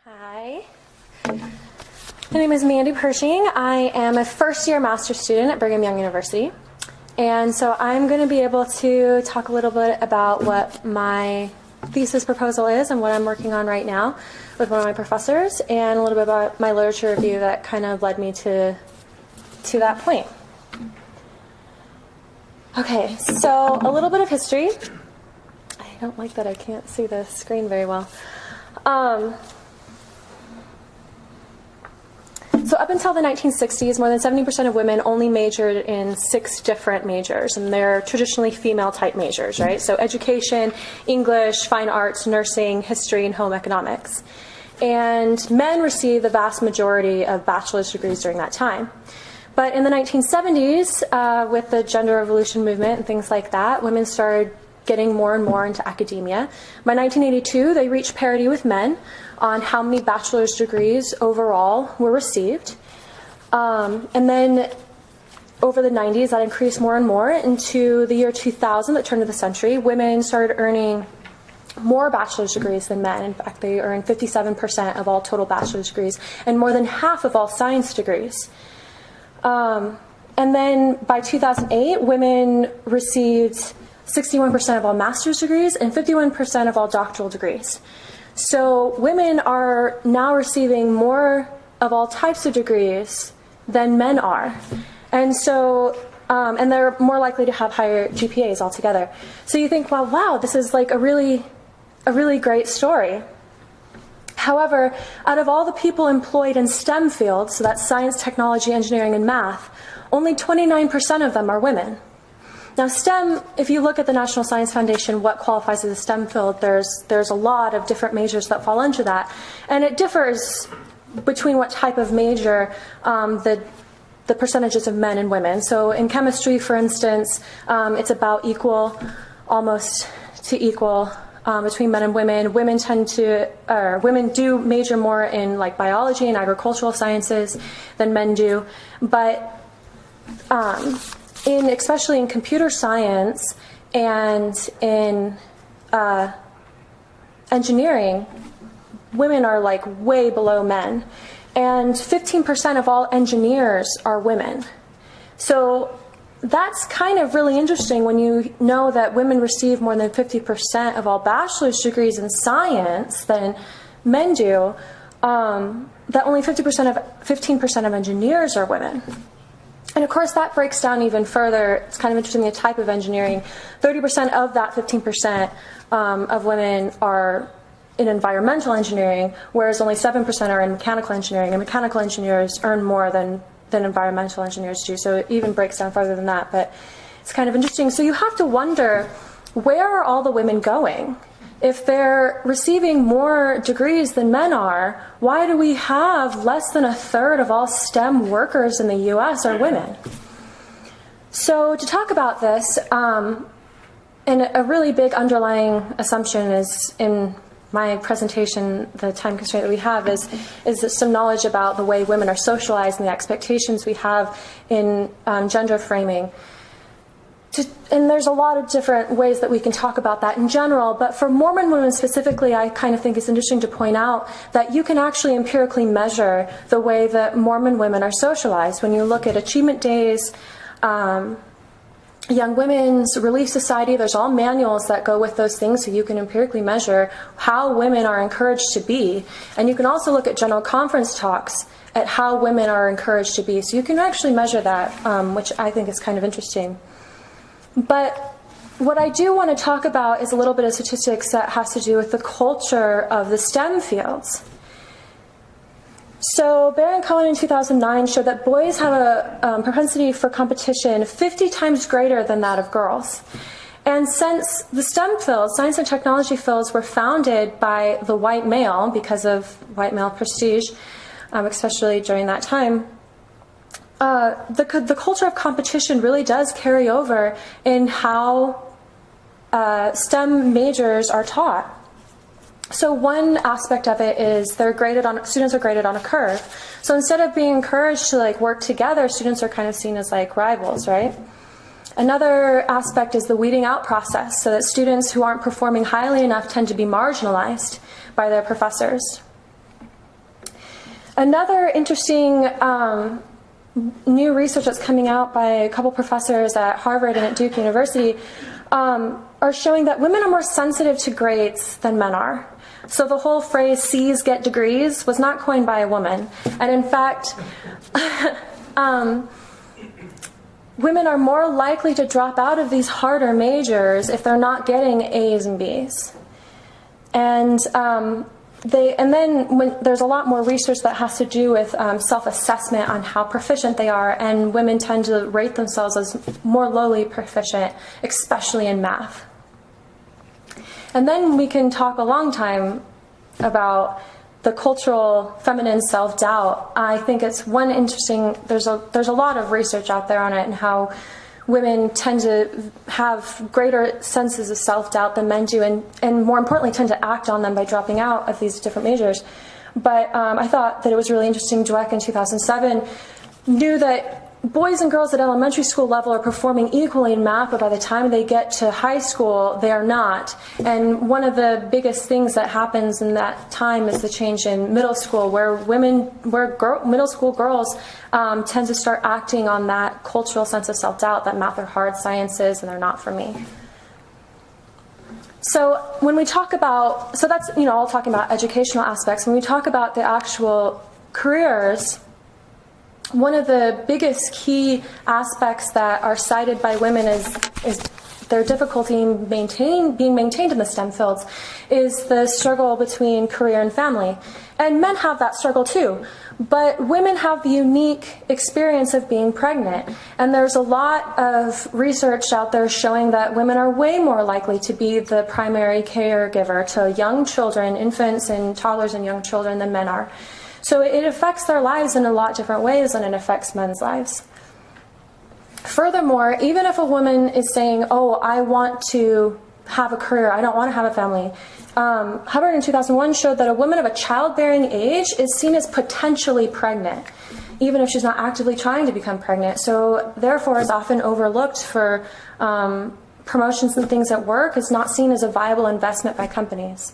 Hi, my name is Mandi Pershing. I am a first-year master's student at Brigham Young University, and so I'm going to be able to talk a little bit about what my thesis proposal is and what I'm working on right now with one of my professors, and a little bit about my literature review that kind of led me to that point. Okay, so a little bit of history. I don't like that I can't see the screen very well. So up until the 1960s, more than 70% of women only majored in 6 different majors, and they're traditionally female-type majors, right? So education, English, fine arts, nursing, history, and home economics. And men received the vast majority of bachelor's degrees during that time. But in the 1970s, with the gender revolution movement and things like that, women started getting more and more into academia. By 1982, they reached parity with men on how many bachelor's degrees overall were received. And then over the 90s, that increased more and more. Into the year 2000, the turn of the century, women started earning more bachelor's degrees than men. In fact, they earned 57% of all total bachelor's degrees and more than half of all science degrees. And then by 2008, women received 61% of all master's degrees and 51% of all doctoral degrees. So women are now receiving more of all types of degrees than men are. And so, and they're more likely to have higher GPAs altogether. So you think, well, wow, this is like a really great story. However, out of all the people employed in STEM fields, so that's science, technology, engineering, and math, only 29% of them are women. Now STEM, if you look at the National Science Foundation, what qualifies as a STEM field, there's a lot of different majors that fall into that. And it differs between what type of major, the percentages of men and women. So in chemistry, for instance, it's about equal, almost to equal, between men and women. Women do major more in like biology and agricultural sciences than men do. But especially in computer science and in engineering, women are like way below men. And 15% of all engineers are women. So that's kind of really interesting when you know that women receive more than 50% of all bachelor's degrees in science than men do, that only 15% of engineers are women. And of course, that breaks down even further. It's kind of interesting, the type of engineering. 30% of that 15% of women are in environmental engineering, whereas only 7% are in mechanical engineering. And mechanical engineers earn more than environmental engineers do. So it even breaks down further than that. But it's kind of interesting. So you have to wonder, where are all the women going? If they're receiving more degrees than men are, why do we have less than 1/3 of all STEM workers in the US are women? So to talk about this, and a really big underlying assumption is in my presentation, the time constraint that we have is some knowledge about the way women are socialized and the expectations we have in gender framing. And there's a lot of different ways that we can talk about that in general, but for Mormon women specifically, I kind of think it's interesting to point out that you can actually empirically measure the way that Mormon women are socialized. When you look at achievement days, Young Women's Relief Society, there's all manuals that go with those things, so you can empirically measure how women are encouraged to be. And you can also look at general conference talks at how women are encouraged to be. So you can actually measure that, which I think is kind of interesting. But what I do want to talk about is a little bit of statistics that has to do with the culture of the STEM fields. So Barron Cohen in 2009 showed that boys have a propensity for competition 50 times greater than that of girls. And since the STEM fields, science and technology fields, were founded by the white male because of white male prestige, especially during that time, the culture of competition really does carry over in how STEM majors are taught. So one aspect of it is students are graded on a curve. So instead of being encouraged to like work together, students are kind of seen as like rivals, right? Another aspect is the weeding out process, so that students who aren't performing highly enough tend to be marginalized by their professors. Another interesting new research that's coming out by a couple professors at Harvard and at Duke University are showing that women are more sensitive to grades than men are. So the whole phrase "C's get degrees" was not coined by a woman. And in fact, women are more likely to drop out of these harder majors if they're not getting A's and B's. And then when there's a lot more research that has to do with self-assessment on how proficient they are, and women tend to rate themselves as more lowly proficient, especially in math. And then we can talk a long time about the cultural feminine self-doubt. I think it's one interesting, there's a lot of research out there on it, and how women tend to have greater senses of self-doubt than men do, and more importantly tend to act on them by dropping out of these different majors. But I thought that it was really interesting. Dweck in 2007 knew that boys and girls at elementary school level are performing equally in math, but by the time they get to high school, they are not. And one of the biggest things that happens in that time is the change in middle school, where middle school girls tend to start acting on that cultural sense of self-doubt that math are hard sciences and they're not for me. So when we talk about, so that's, all talking about educational aspects. When we talk about the actual careers, one of the biggest key aspects that are cited by women is their difficulty in being maintained in the STEM fields is the struggle between career and family. And men have that struggle too. But women have the unique experience of being pregnant. And there's a lot of research out there showing that women are way more likely to be the primary caregiver to young children, infants and toddlers and young children, than men are. So it affects their lives in a lot different ways than it affects men's lives. Furthermore, even if a woman is saying, "Oh, I want to have a career, I don't want to have a family," Hubbard in 2001 showed that a woman of a childbearing age is seen as potentially pregnant, even if she's not actively trying to become pregnant. So therefore is often overlooked for promotions and things at work, is not seen as a viable investment by companies.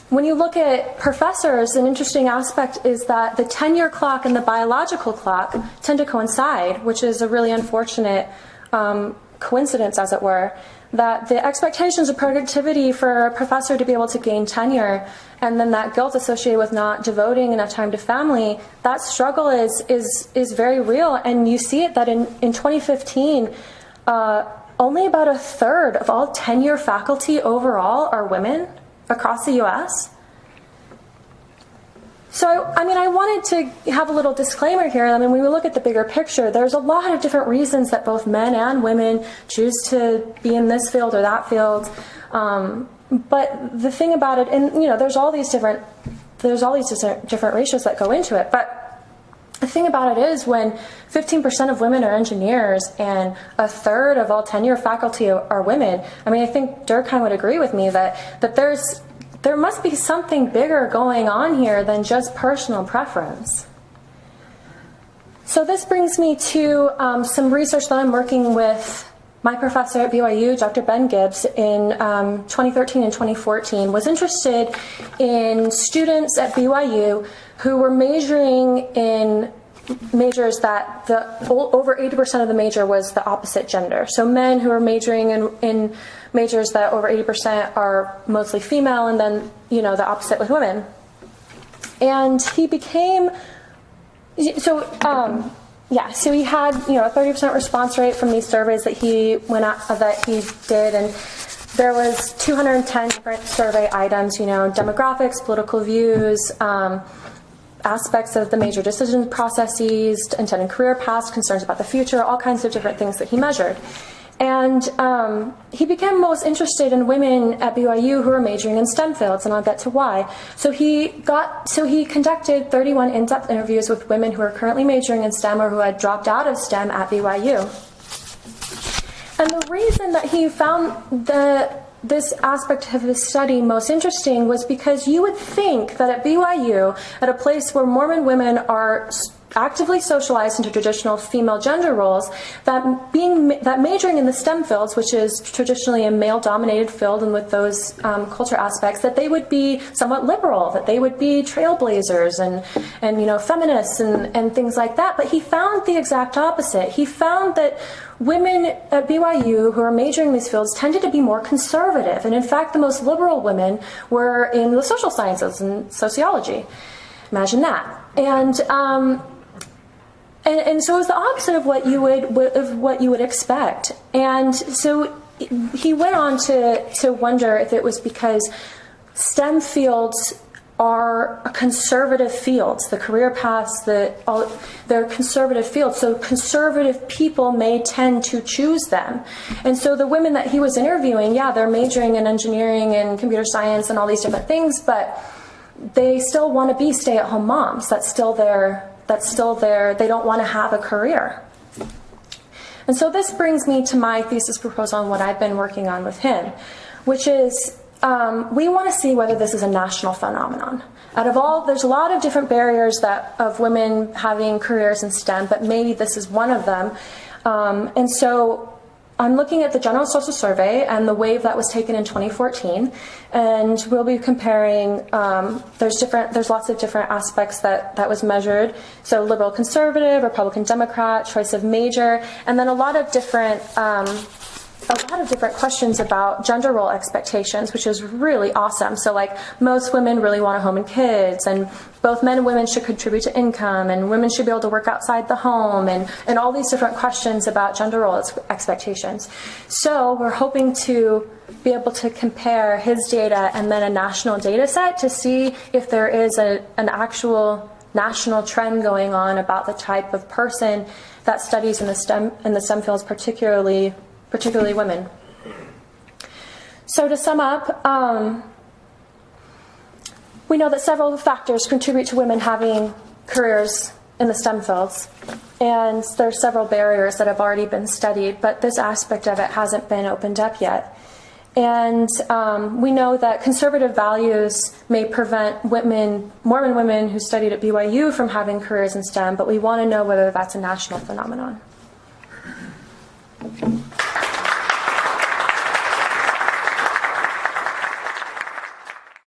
When you look at professors, an interesting aspect is that the tenure clock and the biological clock tend to coincide, which is a really unfortunate coincidence, as it were, that the expectations of productivity for a professor to be able to gain tenure, and then that guilt associated with not devoting enough time to family, that struggle is very real. And you see it that in 2015, only about a third of all tenure faculty overall are women across the U.S. So, I wanted to have a little disclaimer here. When we look at the bigger picture, there's a lot of different reasons that both men and women choose to be in this field or that field. But the thing about it, and there's all these different ratios that go into it. But the thing about it is, when 15% of women are engineers and a third of all tenure faculty are women, I think Durkheim would agree with me that there must be something bigger going on here than just personal preference. So this brings me to some research that I'm working with my professor at BYU, Dr. Ben Gibbs, in 2013 and 2014, was interested in students at BYU who were majoring in majors that over 80% of the major was the opposite gender. So men who are majoring in majors that over 80% are mostly female, and then, the opposite with women. And he became, so he had, a 30% response rate from these surveys that he did, and there was 210 different survey items, demographics, political views, aspects of the major decision processes, intended career paths, concerns about the future, all kinds of different things that he measured. And he became most interested in women at BYU who were majoring in STEM fields, and I'll get to why. So he conducted 31 in-depth interviews with women who are currently majoring in STEM or who had dropped out of STEM at BYU. And the reason that he found this aspect of his study most interesting was because you would think that at BYU, at a place where Mormon women are actively socialized into traditional female gender roles, that majoring in the STEM fields, which is traditionally a male-dominated field and with those culture aspects, that they would be somewhat liberal, that they would be trailblazers and you know, feminists and things like that. But he found the exact opposite. He found that women at BYU who are majoring in these fields tended to be more conservative, and in fact the most liberal women were in the social sciences and sociology. Imagine that. And so it was the opposite of what you would expect. And so he went on to wonder if it was because STEM fields are conservative fields. The career paths, they're conservative fields. So conservative people may tend to choose them. And so the women that he was interviewing, yeah, they're majoring in engineering and computer science and all these different things, but they still want to be stay-at-home moms. That's still their, they don't want to have a career. And so this brings me to my thesis proposal on what I've been working on with him, which is we want to see whether this is a national phenomenon. Out of all, there's a lot of different barriers of women having careers in STEM, but maybe this is one of them. And so I'm looking at the General Social Survey and the wave that was taken in 2014, and we'll be comparing, there's lots of different aspects that was measured. So liberal conservative, Republican Democrat, choice of major, and then a lot of different questions about gender role expectations, which is really awesome. So like most women really want a home and kids, and both men and women should contribute to income, and women should be able to work outside the home, and all these different questions about gender role expectations. So we're hoping to be able to compare his data and then a national data set to see if there is an actual national trend going on about the type of person that studies in the STEM fields, particularly women. So to sum up, we know that several factors contribute to women having careers in the STEM fields, and there are several barriers that have already been studied, but this aspect of it hasn't been opened up yet. And we know that conservative values may prevent Mormon women who studied at BYU from having careers in STEM, but we want to know whether that's a national phenomenon.